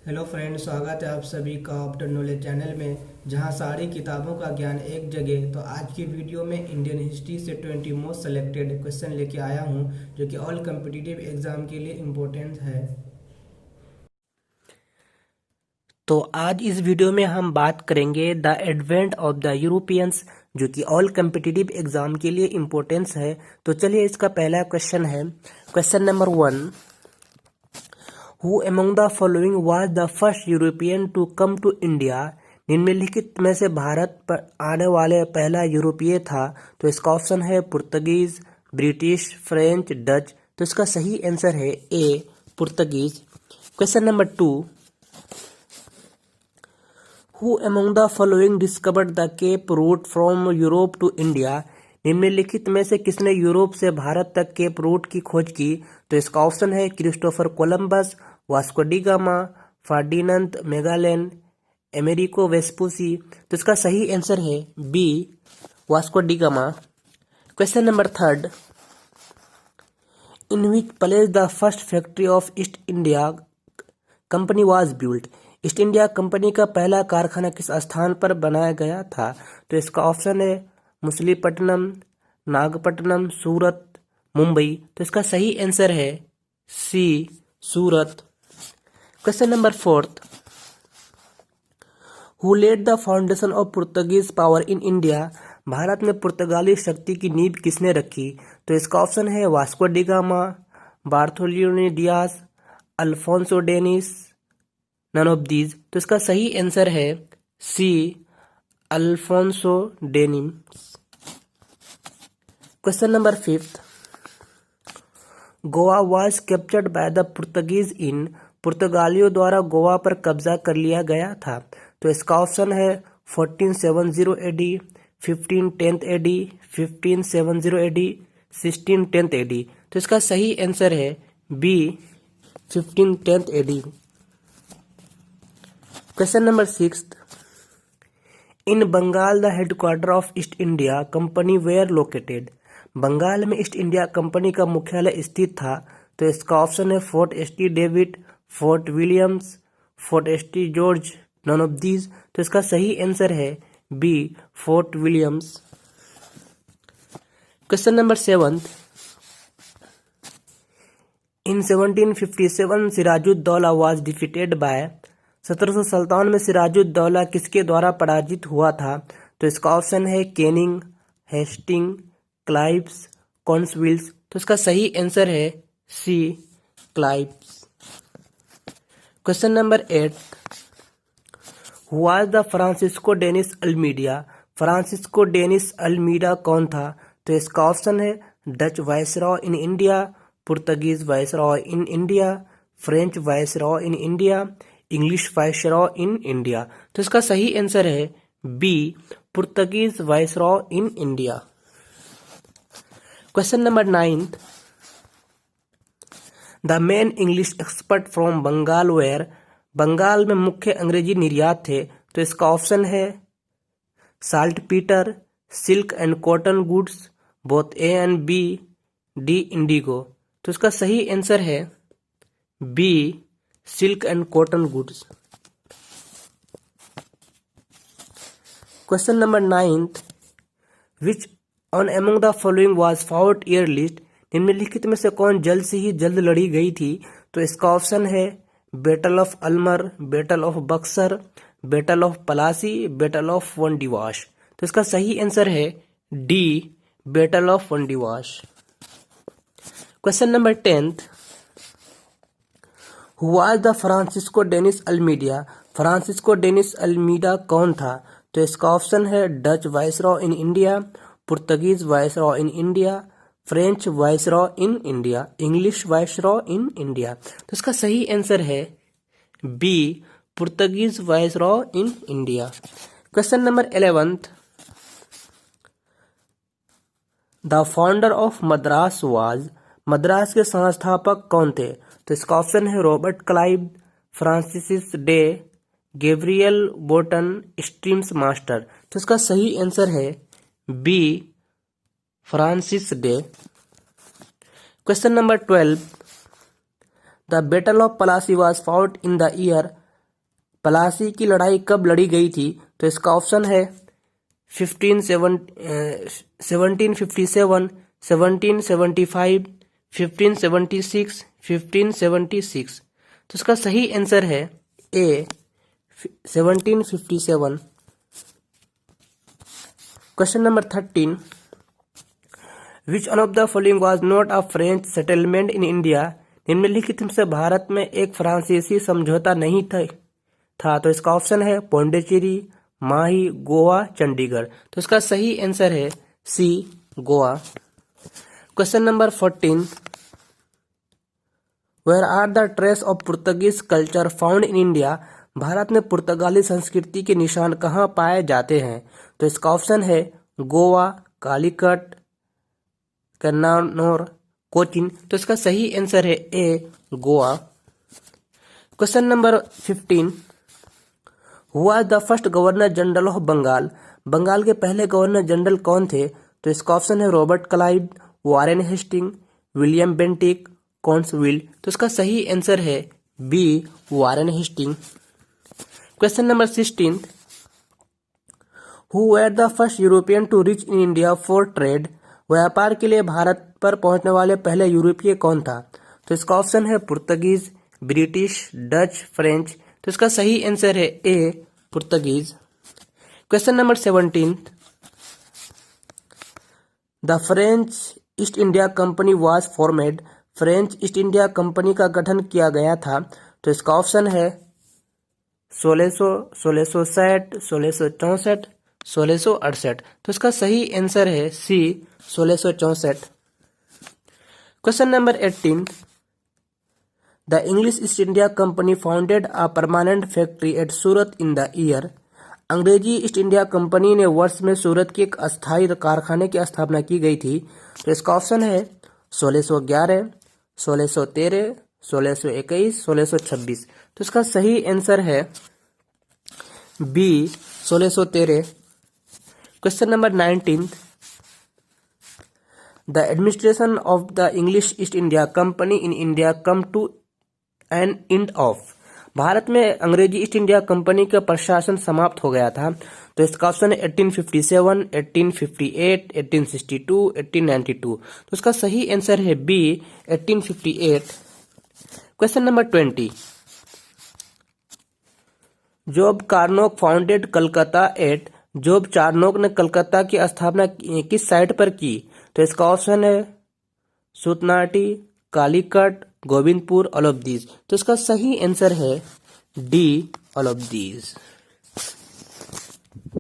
Hello friend, स्वागत है आप सभी का आफ्टर नॉलेज चैनल में, जहां सारी किताबों का ज्ञान एक जगह। तो आज की वीडियो में इंडियन हिस्ट्री से 20 मोस्ट सेलेक्टेड क्वेश्चन लेके आया हूं, जो कि ऑल कम्पिटिटिव एग्जाम के लिए इम्पोर्टेंट है। तो आज इस वीडियो में हम बात करेंगे the advent of the Europeans, जो कि ऑल कम्पिटिटिव एग्जाम के लिए इम्पोर्टेंस है। तो चलिए, इसका पहला क्वेश्चन है, question number 1। Who among the following was the first European to come to India? निम्नलिखित में से भारत पर आने वाले पहला यूरोपीय था। तो इसका ऑप्शन है पुर्तगीज, ब्रिटिश, फ्रेंच, डच। तो इसका सही आंसर है A, Portuguese. Question number 2। Who among the following discovered the Cape route from Europe to India? निम्नलिखित में से किसने यूरोप से भारत तक केप रूट की खोज की? तो इसका ऑप्शन है Christopher Columbus, Vasco da Gama, Ferdinand Magellan, Amerigo Vespucci. तो इसका सही आंसर है B, Vasco da Gama. Question number 3। In which place the first factory of East India company was built? East India company का पहला कारखाना किस स्थान पर बनाया गया था? तो इसका ऑप्शन है मछलीपट्टनम, नागपट्टनम, सूरत, मुंबई। तो इसका सही आंसर है C, Surat. Question number 4। Who led the foundation of Portuguese power in India? Bharat में पुर्तगाली शक्ति की नींव किसने रखी? तो इसका ऑप्शन है Vasco da Gama, Bartholomew Dias, Alfonso Denis, none of these. तो इसका सही आंसर है C, Alfonso Denis. Question number 5। Goa was captured by the Portuguese in? पुर्तगालियों द्वारा गोवा पर कब्जा कर लिया गया था। तो इसका ऑप्शन है 1470 एडी, 1510 एडी, 1570 एडी, 1610 एडी। तो इसका सही आंसर है B, 1510 AD. Question number 6। In Bengal the headquarter of East India Company where located? Bengal में ईस्ट इंडिया कंपनी का मुख्यालय स्थित था। तो इसका ऑप्शन है Fort ST David, Fort Williams, Fort ST George, none of these. तो इसका सही आंसर है B, Fort Williams. Question number 7। In 1757 Sirajuddaula was defeated by? 1757 में सिराजुद्दौला किसके द्वारा पराजित हुआ था? तो इसका ऑप्शन है कैनिंग, हेस्टिंग, क्लाइव्स, कॉन्सविल्स। तो इसका सही आंसर है C, Clives. Question number 8। Who was the Francisco Dennis Almeida? Francisco Dennis Almeida कौन था? तो इसका ऑप्शन है Dutch viceroy in India, Portuguese viceroy in India, French viceroy in India, English viceroy in India. तो इसका सही answer है B, Portuguese viceroy in India. Question number 9। The main English expert from Bengal were? Bengal में मुख्य अंग्रेजी निर्यात थे। तो इसका ऑप्शन है salt Peter, silk and cotton goods, both A and B, D indigo. तो इसका सही आंसर है B, silk and cotton goods. Question number 9। Which one among the following was fought earliest? निम्नलिखित में से कौन जल्द से ही जल्द लड़ी गई थी? तो इसका ऑप्शन है बैटल ऑफ अलमर, battle of Buxar, battle of Plassey, battle of Wandiwash. तो इसका सही आंसर है D, battle of Wandiwash. Question number 10। Who was the Francisco Dennis Almeida? Francisco Dennis Almeida कौन था? तो इसका ऑप्शन है Dutch viceroy in India, Portuguese viceroy in India, French viceroy in India, English viceroy in India. तो इसका सही answer है B, Portuguese viceroy in India. Question number 11। The founder of Madras was? Madras के संस्थापक कौन थे? तो इसका ऑप्शन है Robert Clive, Francis Day, Gabriel Boughton, Streynsham Master. तो इसका सही आंसर है B, Francis Day. Question number 12। The battle of Plassey was fought in the year Plassey की लड़ाई कब लड़ी गई थी? तो इसका ऑप्शन है 1757, 1775, 1576, 1576। तो इसका सही आंसर है ए 1757। Question number 13, which one of the following was not a French settlement in India? निम्नलिखित में से भारत में एक फ्रांसीसी समझौता नहीं था। तो इसका ऑप्शन है पौंडीचेरी, माही, गोवा, चंडीगढ़। तो इसका सही आंसर है C Goa. Question number 14, where are the trace of Portuguese culture found in India? Bharat में पुर्तगाली संस्कृति के निशान कहाँ पाए जाते हैं? तो इसका ऑप्शन है गोवा, कालीकट, कन्नानौर, कोचीन। तो इसका सही आंसर है A Goa. Question number 15, who was the first governor general of Bengal? Bengal के पहले गवर्नर जनरल कौन थे? तो इसका ऑप्शन है Robert Clive, Warren Hasting, William Bentinck, कॉन्सविल। तो इसका सही आंसर है B Warren Hasting. Question number 16, who were the first European to reach in India for trade? व्यापार के लिए भारत पर पहुंचने वाले पहले यूरोपीय कौन था? तो इसका ऑप्शन है पुर्तगीज, ब्रिटिश, डच, फ्रेंच। तो इसका सही आंसर है A Portuguese. Question number 17, the French East India company was formed? French East India company का गठन किया गया था। तो इसका ऑप्शन है 1600, 1660, 1664, 1668। तो इसका सही आंसर है सी 1664। Question number 18, the English East India company founded a permanent factory eight Surat in the year? अंग्रेजी ईस्ट इंडिया कंपनी ने वर्ष में सूरत के एक अस्थायी कारखाने की स्थापना की गई थी। तो इसका ऑप्शन है 1611, 1613, 1621, 1626। तो इसका सही आंसर है B 1613। Question number 19, the administration of the English East India Company in India come to an end of? भारत में अंग्रेजी ईस्ट इंडिया कंपनी का प्रशासन समाप्त हो गया था। तो इसका ऑप्शन है 1857, 1858, 1862, 1892। तो इसका सही आंसर है B 1858। Question number 20, Job Charnock founded Calcutta at? Job Charnock ने कलकत्ता की स्थापना किस साइट पर की? तो इसका ऑप्शन है Sutanuti, Calicut, Govindpur, all of these. तो इसका सही आंसर है डी ऑल ऑफ दीज।